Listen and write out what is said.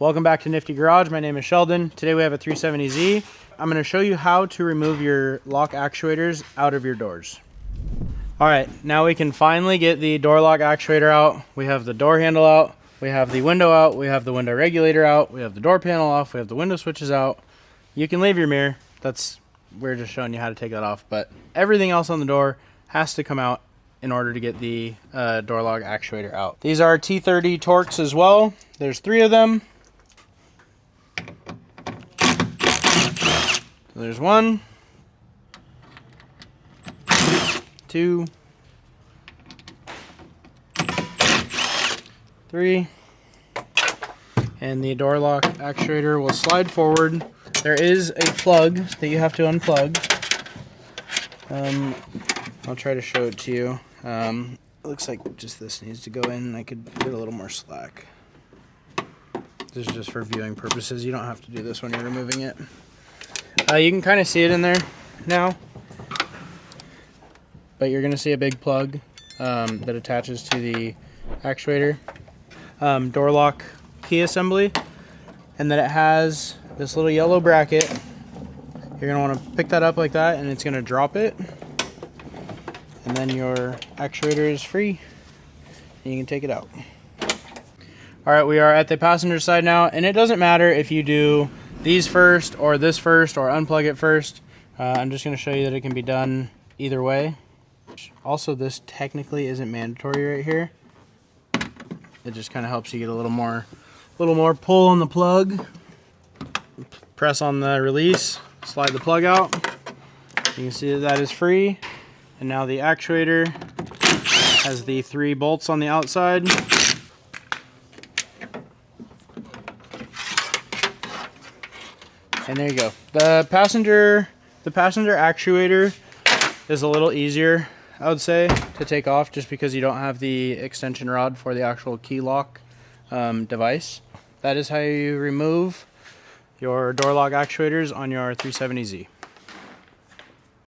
Welcome back to Nifty Garage. My name is Sheldon. Today we have a 370Z. I'm going to show you how to remove your lock actuators out of your doors. Alright, now we can finally get the door lock actuator out. We have the door handle out. We have the window out. We have the window regulator out. We have the door panel off. We have the window switches out. You can leave your mirror. We're just showing you how to take that off. But everything else on the door has to come out in order to get the door lock actuator out. These are T30 Torx as well. There's 3 of them. So there's 1, 2, 3, and the door lock actuator will slide forward. There is a plug that you have to unplug. I'll try to show it to you. It looks like just this needs to go in. I could get a little more slack. This is just for viewing purposes. You don't have to do this when you're removing it. You can kind of see it in there now, but you're going to see a big plug that attaches to the actuator. Door lock key assembly, and then it has this little yellow bracket. You're going to want to pick that up like that, and it's going to drop it, and then your actuator is free and you can take it out. Alright, we are at the passenger side now, and it doesn't matter if you do these first or this first or unplug it first. I'm just going to show you that it can be done either way. Also, this technically isn't mandatory right here. It just kind of helps you get a little more pull on the plug. Press on the release, slide the plug out. You can see that is free. And now the actuator has the 3 bolts on the outside. And there you go. The passenger actuator is a little easier, I would say, to take off, just because you don't have the extension rod for the actual key lock device. That is how you remove your door lock actuators on your 370Z.